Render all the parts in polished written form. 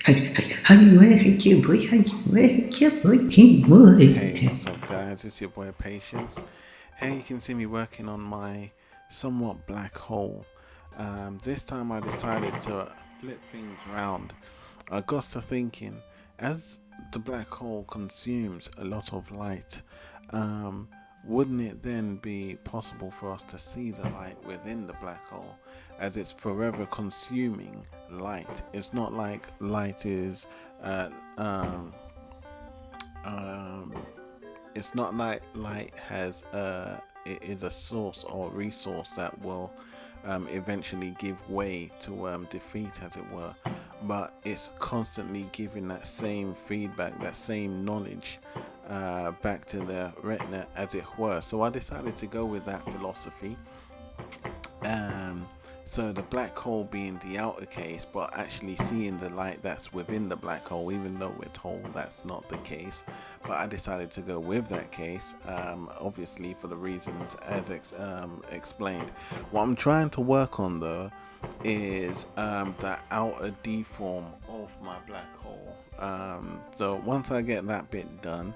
Hey, what's up, guys? It's your boy Patience. Here you can see me working on my somewhat black hole. This time I decided to flip things around. I got to thinking, as the black hole consumes a lot of light, um, wouldn't it then be possible for us to see the light within the black hole, as it's forever consuming light? It's not like light is uh, um, um, it's not like light has it is a source or resource that will eventually give way to defeat, as it were, but it's constantly giving that same feedback, that same knowledge back to the retina, as it were. So I decided to go with that philosophy. um, so the black hole being the outer case, but actually seeing the light that's within the black hole, even though we're told that's not the case. But I decided to go with that case, obviously for the reasons as explained. What I'm trying to work on though is the outer deform of my black hole. So once I get that bit done,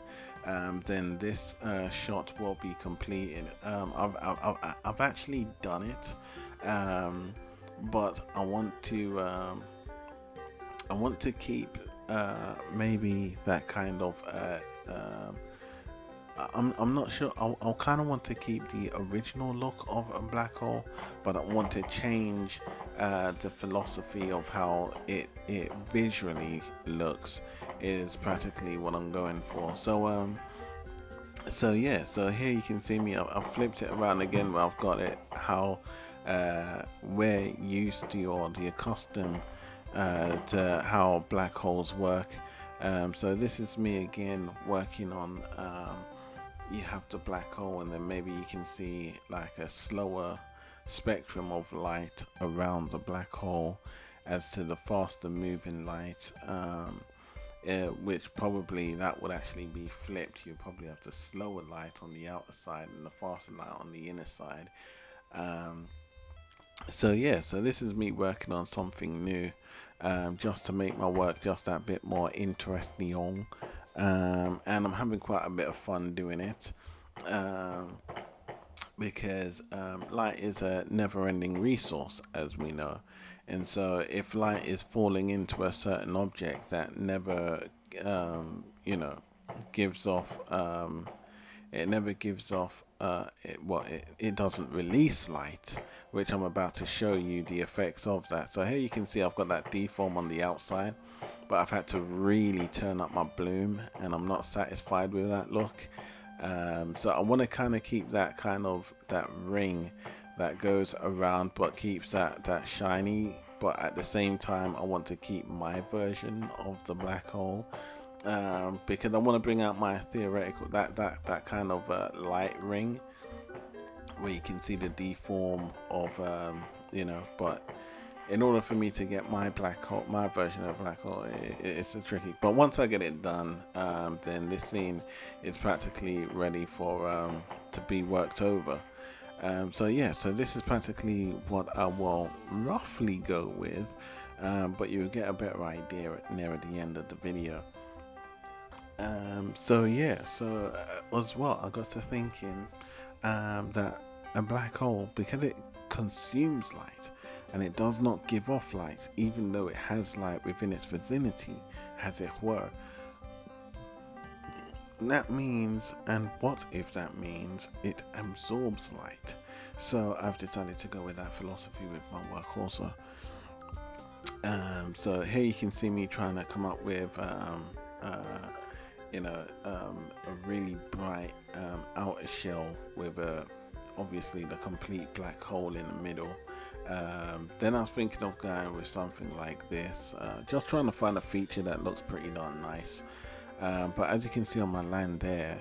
then this shot will be completed. I've actually done it, but I want to keep maybe that kind of I'm not sure. I'll kind of want to keep the original look of a black hole, but I want to change the philosophy of how it visually looks. Is practically what I'm going for. So yeah. So here you can see me. I've flipped it around again, where I've got it how we're used to, or the accustomed to how black holes work. So this is me again working on. You have the black hole, and then maybe you can see like a slower spectrum of light around the black hole as to the faster moving light, which probably that would actually be flipped. You probably have the slower light on the outer side and the faster light on the inner side. um, so yeah, so this is me working on something new, just to make my work just that bit more interesting, and I'm having quite a bit of fun doing it, um, because light is a never-ending resource, as we know. And so if light is falling into a certain object that never you know gives off it never gives off it doesn't release light, which I'm about to show you the effects of that. So here you can see I've got that deform on the outside, but I've had to really turn up my bloom, and I'm not satisfied with that look. So I want to kind of keep that that ring that goes around, but keeps that shiny, but at the same time I want to keep my version of the black hole, because I want to bring out my theoretical that kind of light ring, where you can see the deform of but in order for me to get my black hole, my version of black hole, it's a tricky. But once I get it done, then this scene is practically ready for to be worked over. So yeah, so this is practically what I will roughly go with, but you'll get a better idea near the end of the video. So yeah, so as well, I got to thinking that a black hole, because it consumes light and it does not give off light, even though it has light within its vicinity, as it were. That means, and what if that means it absorbs light? So I've decided to go with that philosophy with my work also. So here you can see me trying to come up with a really bright outer shell with obviously the complete black hole in the middle. Then I was thinking of going with something like this, just trying to find a feature that looks pretty darn nice. But as you can see on my line there,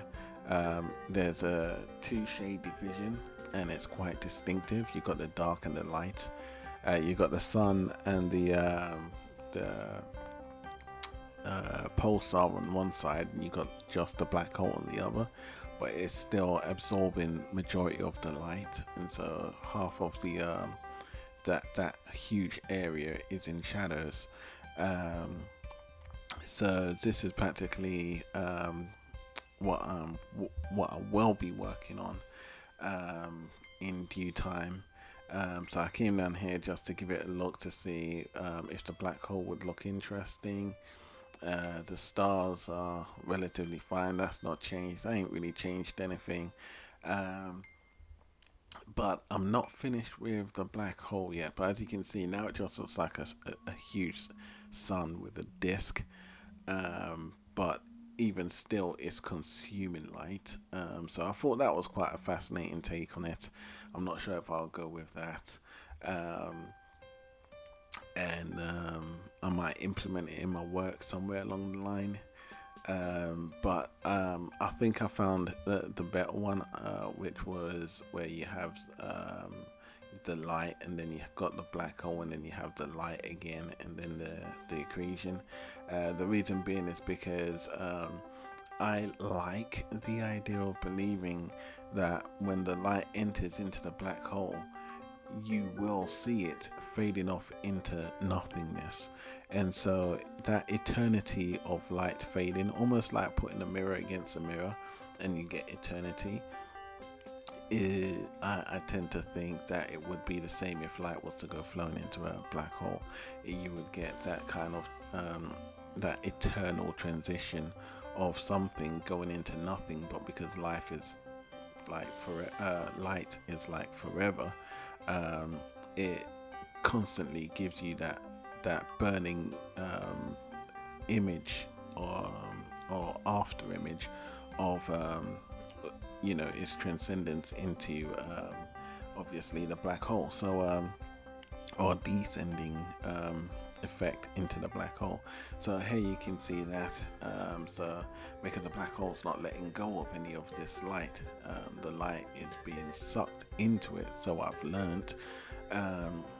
there's a two-shade division, and it's quite distinctive. You've got the dark and the light. You've got the sun and the pulsar on one side, and you got just the black hole on the other, but it's still absorbing majority of the light, and so half of the that huge area is in shadows. So this is practically what I will be working on in due time. So I came down here just to give it a look to see if the black hole would look interesting. The stars are relatively fine. That's not changed. I ain't really changed anything. Um, but I'm not finished with the black hole yet. But as you can see now, it just looks like a huge sun with a disk. But even still, it's consuming light. So I thought that was quite a fascinating take on it. I'm not sure if I'll go with that. Um, and I might implement it in my work somewhere along the line. But I think I found the better one, which was where you have the light, and then you've got the black hole, and then you have the light again, and then the equation. The reason being is because I like the idea of believing that when the light enters into the black hole, you will see it fading off into nothingness. And so that eternity of light fading, almost like putting a mirror against a mirror and you get eternity, I tend to think that it would be the same if light was to go flowing into a black hole. You would get that kind of that eternal transition of something going into nothing, but because life is light is like forever, it constantly gives you that burning image, or after image of its transcendence into obviously the black hole. So or descending effect into the black hole. So here you can see that. So because the black hole's not letting go of any of this light, the light is being sucked into it. So I've learned.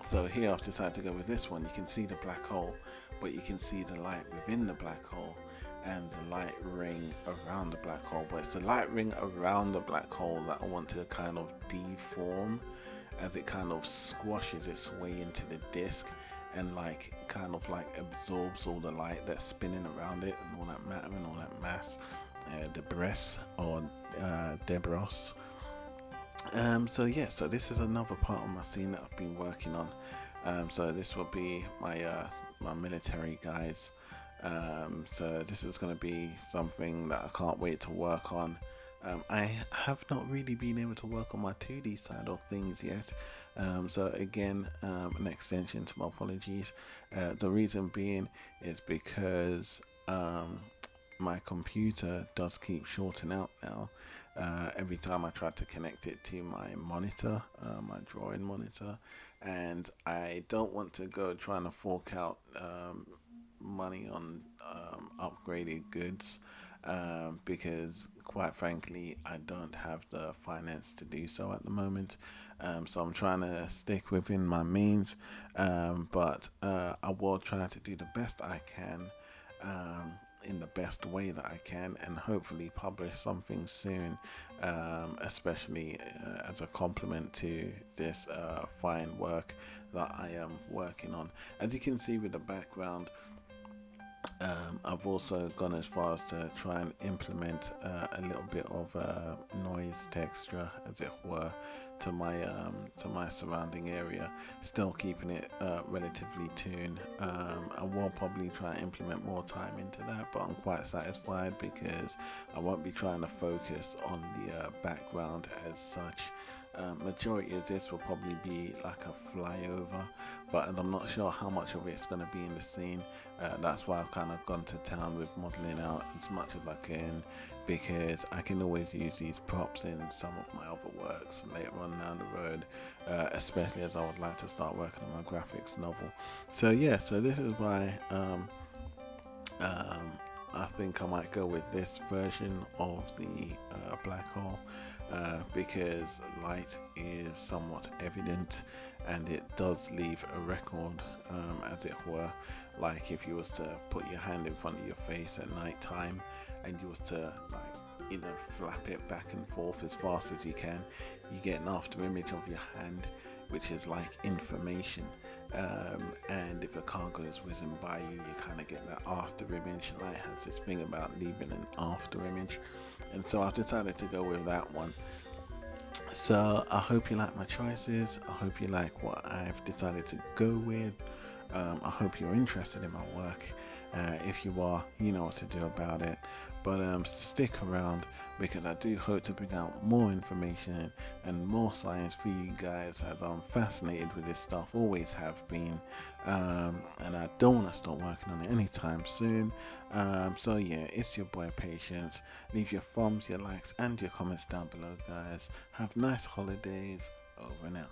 So here I've decided to go with this one. You can see the black hole, but you can see the light within the black hole and the light ring around the black hole. But it's the light ring around the black hole that I want to kind of deform as it kind of squashes its way into the disk and kind of absorbs all the light that's spinning around it and all that matter and all that mass, debris or debris. So yeah, so this is another part of my scene that I've been working on. So this will be my military guys. So this is going to be something that I can't wait to work on. I have not really been able to work on my 2D side of things yet. So again, an extension to my apologies. The reason being is because my computer does keep shorting out now. Every time I try to connect it to my monitor, my drawing monitor, and I don't want to go trying to fork out money on upgraded goods, because quite frankly I don't have the finance to do so at the moment. So I'm trying to stick within my means, but I will try to do the best I can, in the best way that I can, and hopefully publish something soon, especially as a compliment to this fine work that I am working on. As you can see with the background, I've also gone as far as to try and implement a little bit of noise texture, as it were, to my surrounding area, still keeping it relatively tuned. I will probably try and implement more time into that, but I'm quite satisfied because I won't be trying to focus on the background as such. Majority of this will probably be like a flyover, but I'm not sure how much of it's going to be in the scene. That's why I've kind of gone to town with modeling out as much as I can, because I can always use these props in some of my other works later on down the road, especially as I would like to start working on my graphics novel. So yeah, so this is why I think I might go with this version of the black hole, because light is somewhat evident and it does leave a record, as it were. Like if you was to put your hand in front of your face at night time and you was to flap it back and forth as fast as you can, you get an after image of your hand. which is like information. And if a car goes whizzing by you, you kind of get that after image. Light has this thing about leaving an after image, and so I've decided to go with that one. So I hope you like my choices. I hope you like what I've decided to go with. I hope you're interested in my work. If you are, you know what to do about it. But stick around because I do hope to bring out more information and more science for you guys as I'm fascinated with this stuff, always have been. And I don't want to stop working on it anytime soon. So yeah, it's your boy Patience. Leave your thumbs, your likes, and your comments down below, guys. Have nice holidays. Over and out.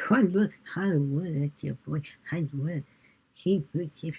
God, look, Hollywood at your boy. Hollywood. He put you